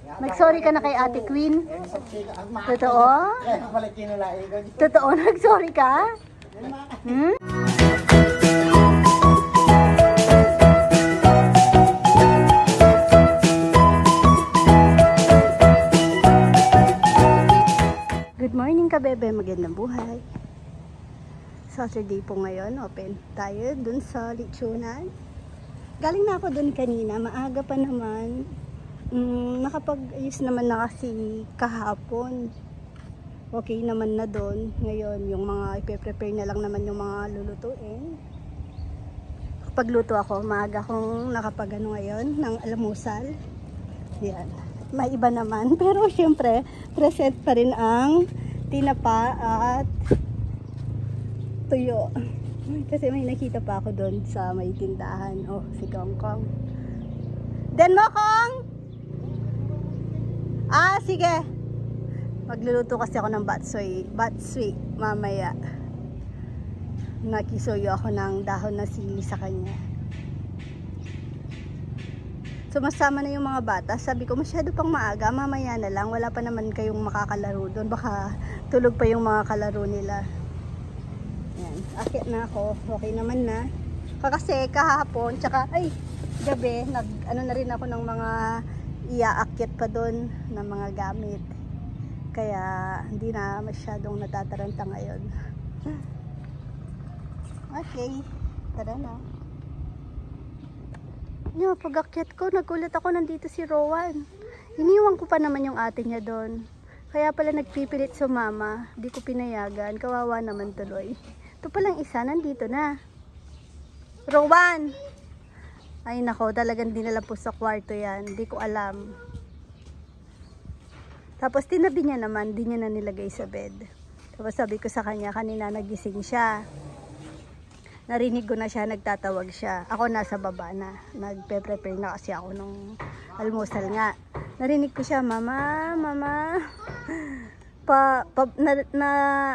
Nag-sorry ka na kay Ate Queen? Totoo? Totoo, nag-sorry ka? Hmm? Good morning ka, bebe. Magandang buhay. Saturday po ngayon. Open tayo dun sa lechonan. Galing na ako dun kanina. Maaga pa naman. Nakapag-ayos naman na kasi kahapon. Okay naman na dun. Ngayon, yung mga ipe-prepare na lang naman yung mga lulutuin. Kapag luto ako, maaga akong nakapag-ano ngayon ng almusal. Yan. May iba naman. Pero syempre, present pa rin ang tinapa at tuyo. Kasi may nakita pa ako doon sa may tindahan. Oh, si Kong Kong. Den mo, Kong! Ah, sige. Magluluto kasi ako ng batsui mamaya. Nakisuyo ako ng dahon na sili sa kanya. Sumasama na yung mga bata. Sabi ko, masyado pang maaga. Mamaya na lang. Wala pa naman kayong makakalaro doon. Baka tulog pa yung mga kalaro nila. Yan. Akit na ako. Okay naman na. Kasi kahapon, tsaka, gabi, ano na rin ako ng mga iaakit pa doon ng mga gamit. Kaya, hindi na masyadong natataranta ngayon. Okay. Tara na. Pag-akyat ko, nagulat ako, nandito si Rowan. Iniwan ko pa naman yung ate niya doon. Kaya pala nagpipilit sumama. Di ko pinayagan. Kawawa naman tuloy. Ito palang isa, nandito na. Rowan! Ay nako, talagang dinala po sa kwarto yan. Di ko alam. Tapos tinabi niya naman, di niya na nilagay sa bed. Tapos sabi ko sa kanya, kanina nagising siya. Narinig ko na siya, nagtatawag siya. Ako nasa baba na. Nagpe-prepare na kasi ako nung almusal nga. Narinig ko siya, mama.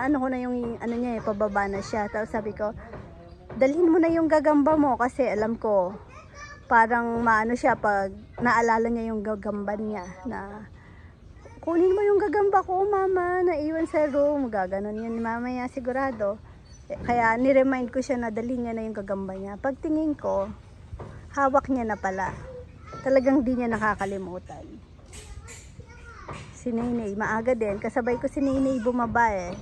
Ano ko na yung ano niya, pababa na siya. Tapos sabi ko, dalhin mo na yung gagamba mo kasi alam ko, parang maano siya pag naalala niya yung gagamban niya na kunin mo yung gagamba ko, mama, naiwan sa room. Gaganon yun ni mama niya, sigurado. Kaya niremind ko siya na dalhin niya na yung gagamba niya. Pagtingin ko, hawak niya na pala. Talagang di niya nakakalimutan. Si Nainay, maaga din. Kasabay ko si Nainay bumaba eh.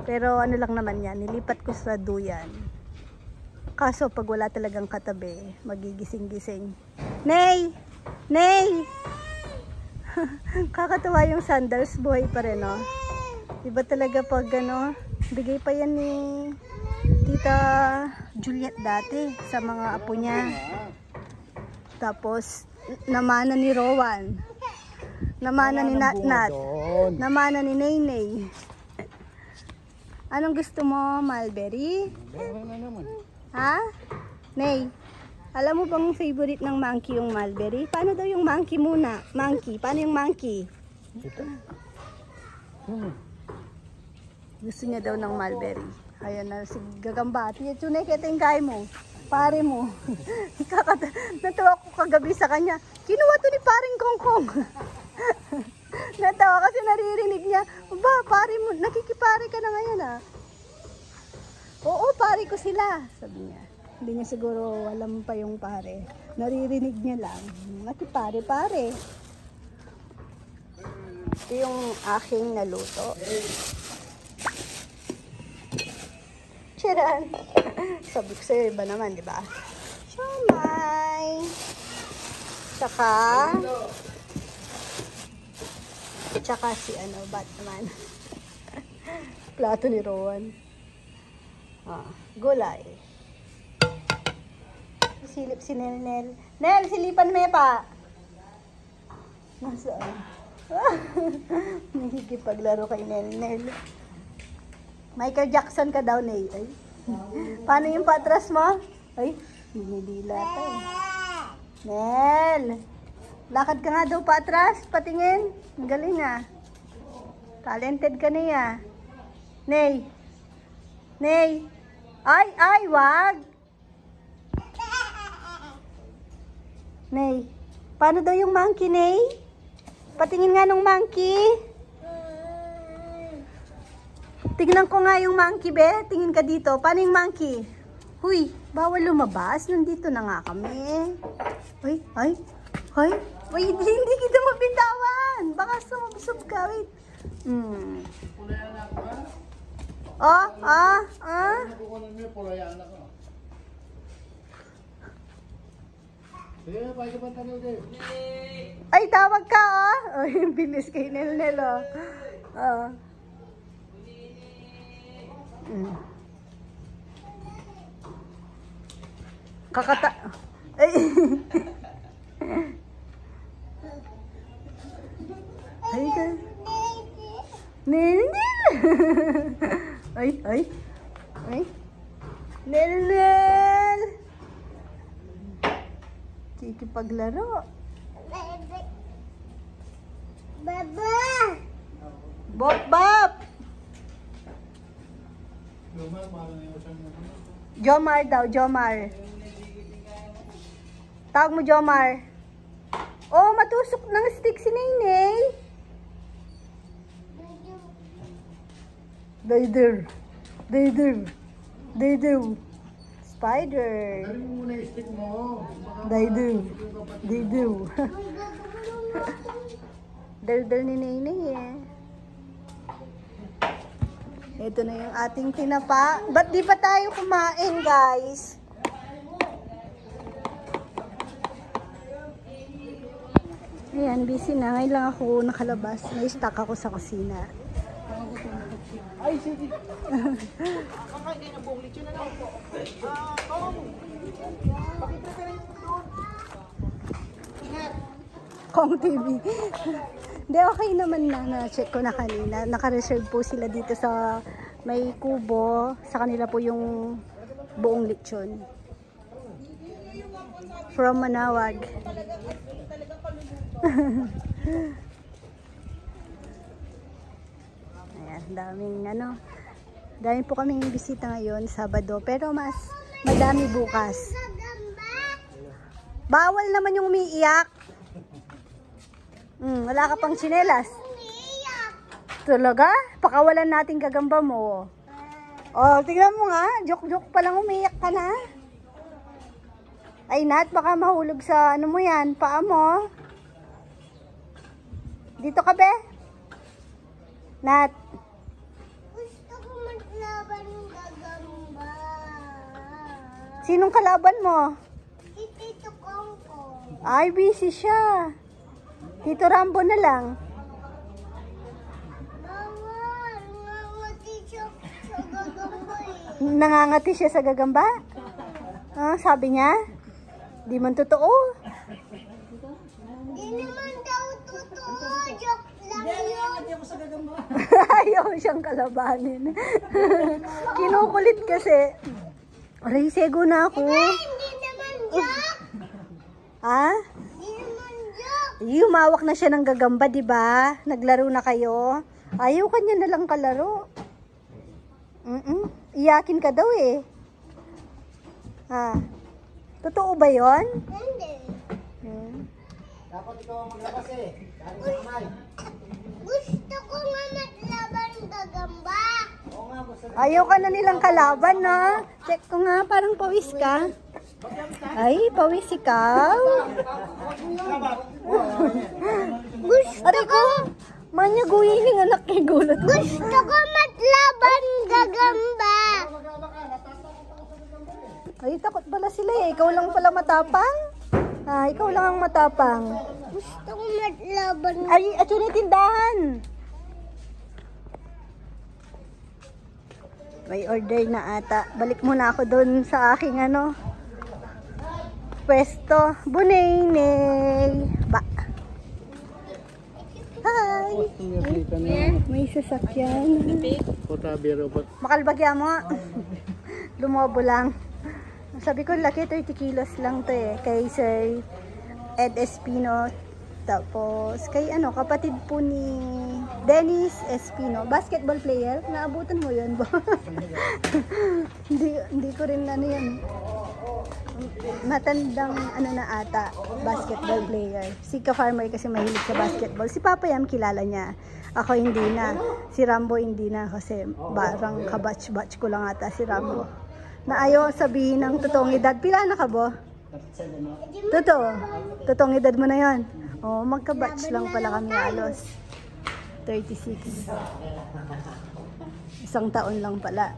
Pero ano lang naman yan, nilipat ko sa duyan. Kaso pag wala talagang katabi, magigising-gising. Nay! Nay! Kakatawa yung sandals, buhay pa rin, no? Iba talaga pag ano, bigay pa yan ni Tita Juliet dati sa mga apo niya. Tapos, namana ni Rowan. Namana ni Natnat. Namana ni Naynay. Anong gusto mo, Mulberry? Ha? Nay, alam mo bang favorite ng monkey yung Mulberry? Paano daw yung monkey muna? Monkey, paano yung monkey? Gusto niya daw ng Mulberry. Ayan na si gagamba. Tunay kita yung kaya mo. Pare mo. Natawa ko kagabi sa kanya. Kinuha to ni paring Kongkong. Natawa kasi naririnig niya. Ba, pare mo. Nakikipare ka na ngayon ah. Oo, pare ko sila. Sabi niya. Hindi niya siguro alam pa yung pare. Naririnig niya lang. Nakipare-pare. Ito yung aking naluto. Charan! Sabi ko sa'yo, iba naman, di ba? Siomay! Tsaka si Batman. Plato ni Rowan. Gulay. Silip si Nel. Nel, silipan mo pa! Nasaan? Nakikipaglaro kay Nel. Michael Jackson ka daw, Nay. Ay. Paano yung patras mo? Ay, hinidila pa eh. Nel! Lakad ka nga daw patras, patingin. Ang galing ah. Talented ka niya. Nay! Nay! Ay, wag! Nay, paano daw yung monkey, Nay? Patingin nga nung monkey. Tingnan ko nga yung monkey, be. Tingin ka dito. Paano yung monkey? Huy, bawal lumabas. Nandito na nga kami. Ay, ay, ay. Wait, hindi kita mabitawan. Baka sumubsob ka. Wait. Ay, tawag ka, oh. Ay, bilis kay Nel-Nel, oh. Kakata... Ay. Ay, ka. Nel-Nel. Ay, ay. Ay. Nel-Nel. Kikipaglaro. Baba. Bop, bop. Jomar daw, Jomar. Tawag mo Jomar. Oh, matusok ng stick si Nainay. Dayder. Dayder. Dayder. Spider. Dari mo muna yung stick mo. Dayder. Dayder. Dayder ni Nainay eh. Ito na yung ating tinapa. Ba't di pa tayo kumain, guys? Ayan, busy na. Ngayon lang ako nakalabas. May stock ako sa kusina. Ay, sige. Kakain kayo ng buong lechon na lang po. Pakita ka rin doon. Ingat. Kong TV. Hindi, okay naman na. Na-check ko na kanina. Naka-reserve po sila dito sa may kubo. Sa kanila po yung buong lechon. From Manawag. Ayan, daming ano. Dami po kaming bisita ngayon, Sabado. Pero mas madami bukas. Bawal naman yung umiiyak. Wala ka pang tsinelas. Talaga? Pakawalan natin gagamba mo. Oh, tingnan mo nga. Joke-joke pa lang umiiyak ka na. Ay, Nat, baka mahulog sa ano mo yan. Paa mo. Dito ka, be? Nat. Gusto ko maglaban ng gagamba. Sinong kalaban mo? Si Tito Kongkong. Ay, busy siya. Tito Rambo na lang. Bawal, ngangati siya sa gagamba eh. Nangangati siya sa gagamba? Ah, sabi niya? Di man totoo. Di naman daw totoo. Joke lang yun. Ayaw siyang kalabanin. Kinukulit kasi. Aray, sego na ako. Hindi naman joke. Ha? Hindi naman joke. Humawak na siya ng gagamba, di ba? Naglaro na kayo. Ayaw kanya na lang kalaro. Iyakin ka daw eh. Ha? Totoo ba yon? Hindi. Dapat ikaw ang maglabas eh. Dari sa kamay. Gusto ko nga maglaban ng gagamba. Oo nga, gusto na. Ayaw ka na nilang kalaban, no? Check ko nga, parang pawis ka. Ay, pawis ikaw. Aray ko, manyaguyin yung anak kay Gulot. Gusto ko maglaban ng gagamba. Ay, takot pala sila eh. Ikaw lang pala matapang. Ah, ikaw lang ang matapang. Gusto ko maglaban. Ay, at yun yung tindahan. May order na ata. Balik muna ako doon sa aking ano, pwesto. Bunay-nay. Ba. Hi. May sasakyan. Makalbagya mo. Lumobo lang. Sabi ko, laki, 30 kilos lang to eh. Kay Sir Ed Espino. Tapos, kay ano, kapatid po ni Dennis Espino. Basketball player. Naabutan mo yun ba? hindi ko rin ano yan. matandang ano na ata, basketball player. Si ka-farmer kasi mahilig sa basketball. Si Papa Yam kilala niya. Ako hindi na. Si Rambo hindi na kasi barang kabatch-batch ko lang ata si Rambo. Na ayaw sabihin ng totoong edad. Pila na ka, Bo? Totoo. Totoong edad mo na yon. Oh, magka-batch lang pala kami halos. 36. Isang taon lang pala.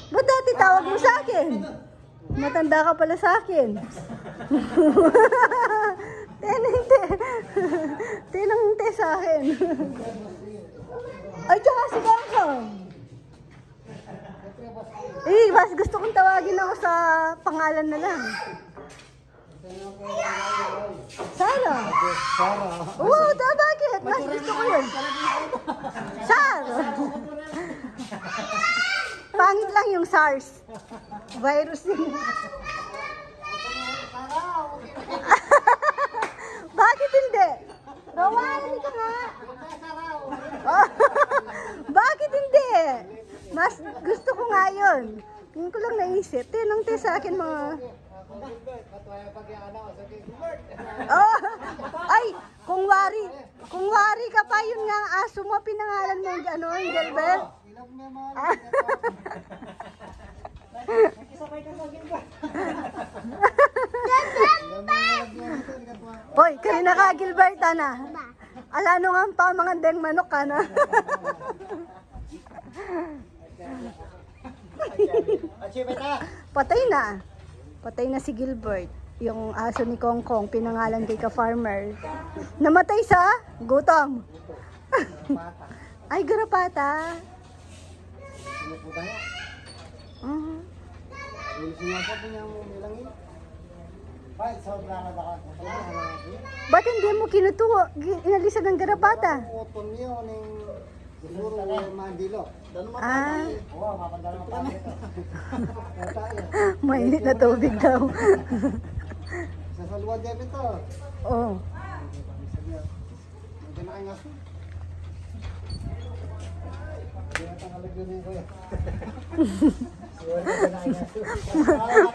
Ba't dati tawag mo sa akin? Matanda ka pala sa akin. Tinang-te sa akin. Ay, tsaka si Bangkong. Mas gusto kong tawagin ako sa pangalan na lang. Sarah. Oo, bakit? Mas gusto ko yun. Sarah. Pangit lang yung SARS. Virus yun. Bakit hindi? Rowan, hindi ka nga. Bakit hindi? Mas gusto ko nga yun. Hindi ko lang naisip. Tinang sa akin mga... Oh, ay, kung wari ka pa, yun nga ang aso mo, pinangalan mo yung ano, yung Gilbert. Hoy, kanina ka Gilbert na. Ala no nga pa mga deng manok ka na. Patay na. Patay na si Gilbert. Yung aso ni Kong Kong, pinangalan kay ka-farmer. Namatay sa gutom. Ay, garapata. Ba't hindi mo kinutuho? Inalisan ng garapata. Ah. Mainit na tubig daw. Sa luwag din ito. Oo.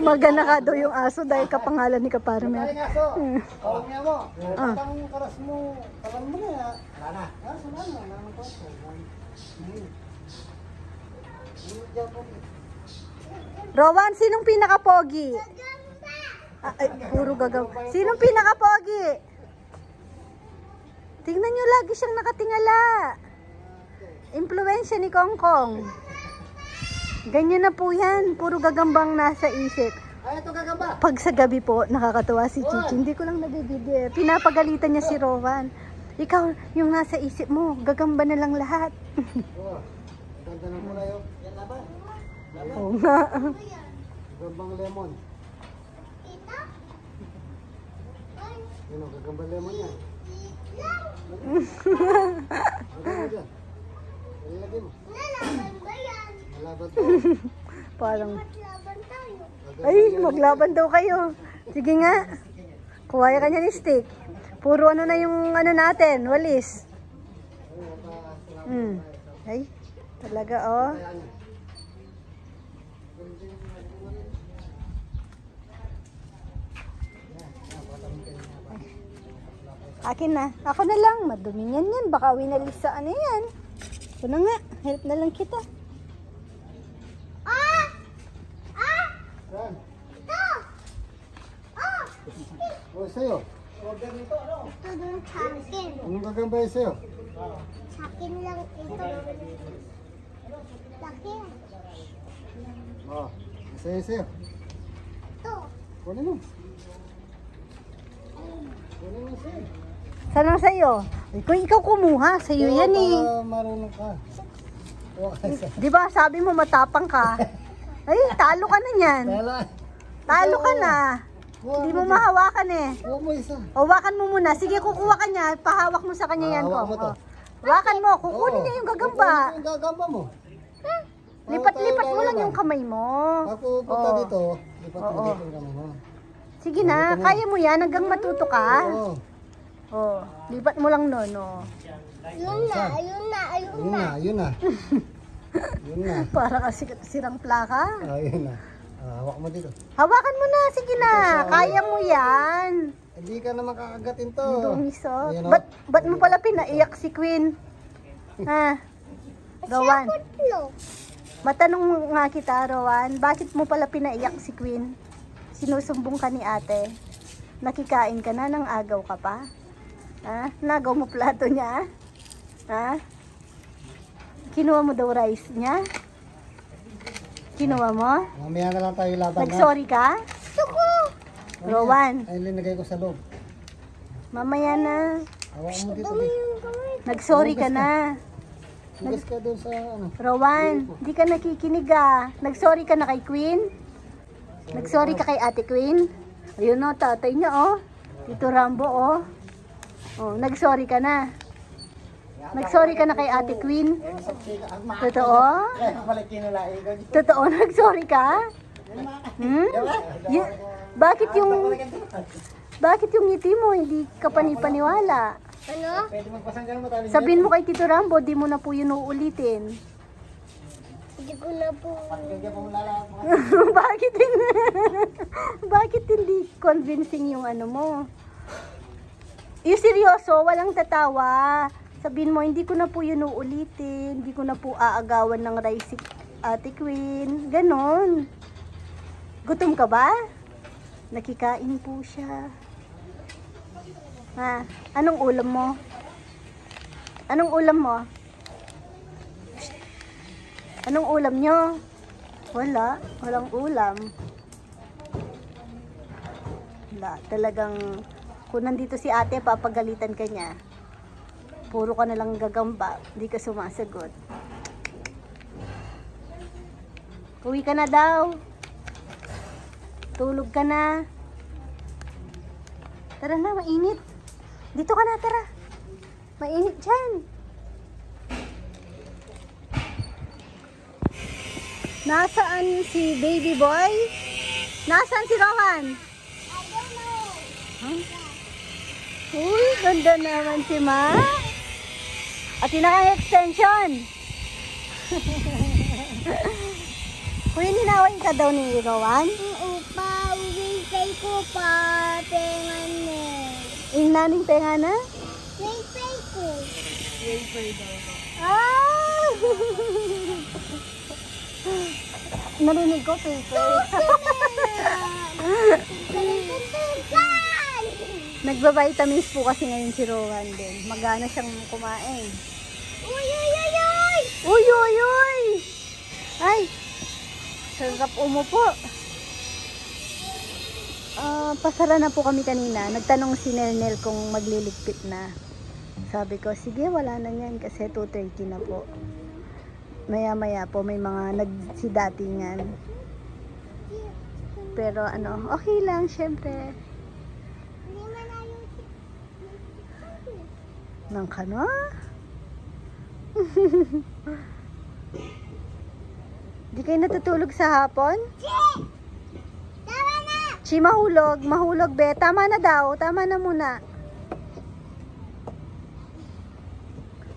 Magana ka daw yung aso dahil kapangalan ni Kaparmer. Kawag niya mo. Ang karas mo, kalan mo na. Wala na. Rowan, sinong pinaka-pogi? Ay, puro gagaw. Sinong pinaka-pogi? Tingnan nyo, lagi siyang nakatingala. Impluwensya ni Kong Kong. Ganyan na po yan. Puro gagambang nasa isip. Ay, ito gagamba. Pag sa gabi po, nakakatuwa si Chichi. Hindi ko lang nabibigay. Pinapagalitan niya si Rowan. Ikaw, yung nasa isip mo, gagamba na lang lahat. Ganda na muna yun. Yan na ba? Oo nga. Gagambang lemon. Yun o, gagambang lemon yan. Lagyan mo. Lagyan mo. Nalaban ba yan? Malaban to. Parang, Laban tayo. ay, maglaban daw kayo. Sige nga. Kuha ka niya ni stick. Puro ano na yung ano natin, walis. Ay, talaga oh. Akin na. Ako na lang. Madumi yan. Baka winalis sa ano yan. Ako na nga. Help na lang kita. Saan? Ito! Oh! O, sa'yo. Ito dun sa akin. Anong gagamba yun sa'yo? Sa akin lang ito. Laki. O, sa'yo. Ito. Kunin mo. Kunin mo sa'yo. Saan ang sa'yo? Kung ikaw kumuha, sa'yo yan eh. Para marunong ka. Di ba sabi mo matapang ka? Ay, talo ka na yan. Talo ka na. Hindi mo mahawakan eh. Huwag mo isa. O, hawakan mo muna. Sige, kukuha ka niya. Pahawak mo sa kanya yan. Hawak mo to. Hawakan mo. Kukunin niya yung gagamba. Yung gagamba mo. Lipat-lipat mo lang yung kamay mo. Pag pupunta Oo. dito, lipat mo dito yung kamay mo. Sige na, kaya mo yan hanggang matuto ka. Oo. Oh, lipat mo lang nun, oh. Ayun na. Yun na. Yun na. Para kasi sirang plaka. Ayun na. Hawak mo dito. Hawakan mo na, sige na. Kaya mo yan. Hindi ka na makakagat to. Dungis, oh. Ayan, oh. Ba't mo pala pinaiyak si Queen? Ha? Rowan. Matanong nga kita, Rowan. Bakit mo pala pinaiyak si Queen? Sinusumbong ka ni ate. Nakikain ka na, nang agaw ka pa? Ha? Nagaw mo plato niya? Ha? Kinuha mo daw rice niya? Kinuha mo? Mamaya na lang tayo laban. Nag-sorry ka? Rowan, Ay, linagay ko sa loob. mamaya na. Hawak mo dito. Nag-sorry ka na. Hugas ka doon sa ano. Rowan, di ka nakikinig ah. Nag-sorry ka na kay Queen? Nag-sorry ka kay Ate Queen? Ayun o, tatay niya oh. Tito Rambo oh. Oh, nag-sorry ka na. Nag-sorry ka na kay Ate Queen? Totoo? Kaya pala kinalain ko. Totoo, nag-sorry ka? Hmm? Bakit yung ngiti mo hindi ka panipaniwala? Ano? Pwede magpasanggan mo tayo. Sabihin mo kay Tito Rambo, di mo na po yun uulitin. Hindi ko na po. Pagkagyan mo lala. Bakit hindi convincing yung ano mo? Yung seryoso, walang tatawa. Sabihin mo, hindi ko na po yun uulitin. Hindi ko na po aagawan ng rice si Ate Queen. Ganon. Gutom ka ba? Nakikain po siya. Ha? Anong ulam mo? Anong ulam mo? Anong ulam nyo? Wala. Walang ulam. Wala. Talagang, kung nandito si ate, papagalitan ka niya. Puro ka nalang gagamba. Hindi ka sumasagot. Uwi ka na daw. Tulog ka na. Tara na, mainit. Dito ka na, tara. Mainit dyan. Nasaan si baby boy? Nasaan si Rowan? Huh? Uy, ganda naman si Ma. At pinaka-extension. Kuya, ninaway ka daw ni Rowan? Upa, uwisay ko pa. Tengan mo. Yung naning tenga na? Uwisay ko. Ah! Narinig ko, paper. Nagba-vitamins po kasi ngayon si Rowan din. Magana siyang kumain. Uy, uy, uy, uy! Uy, uy, uy! Ay! Sarap umupo. Pasara na po kami kanina. Nagtanong si Nel kung magliligpit na. Sabi ko, sige, wala na yan kasi 2:30 na po. Maya-maya po may mga nagsidatingan. Pero ano, okay lang, syempre. Hindi man ayun. Nang ka na? Di kayo natutulog sa hapon? Tama na! Chi, mahulog. Mahulog, be. Tama na daw. Tama na muna.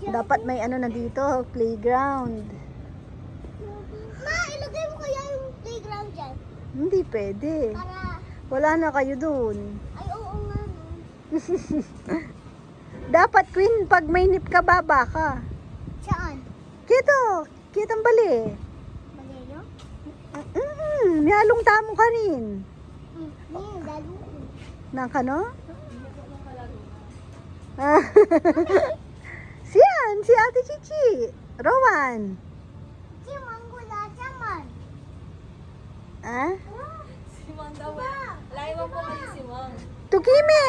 Dapat may ano na dito, playground. Ma, ilagay mo kaya yung playground dyan? Hindi pwede. Para, Wala na kayo dun. ay oo nga no. Dapat, Queen, pag may nip ka, baba ka. Saan? Kito. Kitang bali. Malino? May halong tamo ka rin. Ngayon, dalo ko. Nang ka, no? Siyan, si Ate Chichi. Rowan. Si Manggula, saman. Ah? Si Mang daw eh. Laiwan po kayo si Mang. Tukime.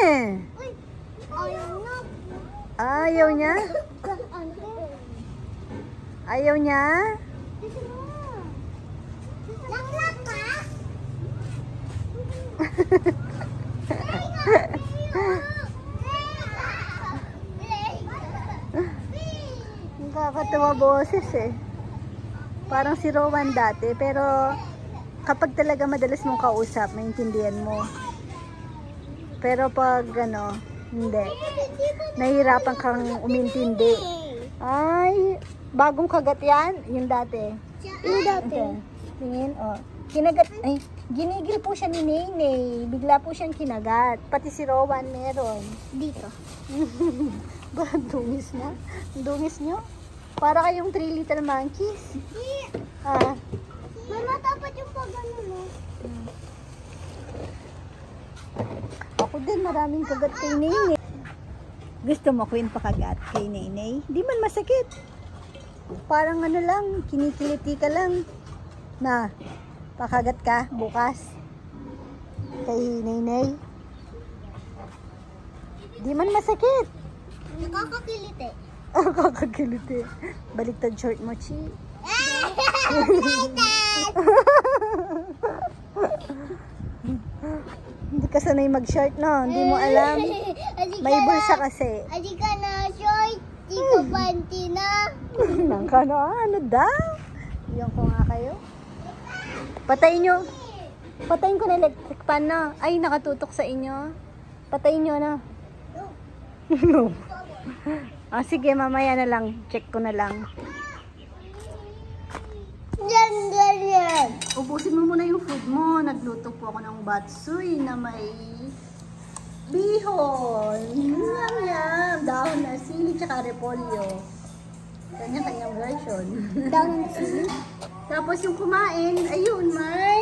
Uy, ayaw na. Ayaw niya? Ano? Ayaw niya? Gusto mo. Laklak ka? Nakakatawa boses eh. Parang si Rowan dati, pero kapag talaga madalas mong kausap, maintindihan mo. Pero pag ano, hindi. Nahihirapan kang umintindi. Ay, bagong kagat yan? Yung dati. Yung Okay. Tingin, oh. Kinagat, ay, Ginigil po siya ni Nene. Bigla po siyang kinagat. Pati si Rowan meron. Dito. Ba, dungis na? Dungis nyo? Para kayong 3 little monkeys. Ah. Mama, dapat yung pag-ano, no? Ako din, maraming kagat kay Nene. Gusto mo ko yung pakagat kay Nene? Di man masakit. Parang ano lang, kinikiliti ka lang. Na, pakagat ka bukas kay Nene. Di man masakit. Nakakakiliti. Kakakiliti. Baliktad short mo, Chi. Hindi ka sanay mag-short, no? Hindi mo alam. May bulsa kasi. Adi ka na, short. Di ko panty na. Nang ka na, ano daw? Iyan ko nga kayo. Patayin nyo. Patayin ko na electric pan na. Ay, nakatutok sa inyo. Patayin nyo na. No. Ah, sige, mamaya na lang. Check ko na lang. Yan. Ubusin mo muna yung food mo. Nagluto po ako ng batsoy na may bihon. Yum. Dahon na sili tsaka repolyo. Kanya-kanyang version. Down sili. Tapos yung kumain, ayun, Mar.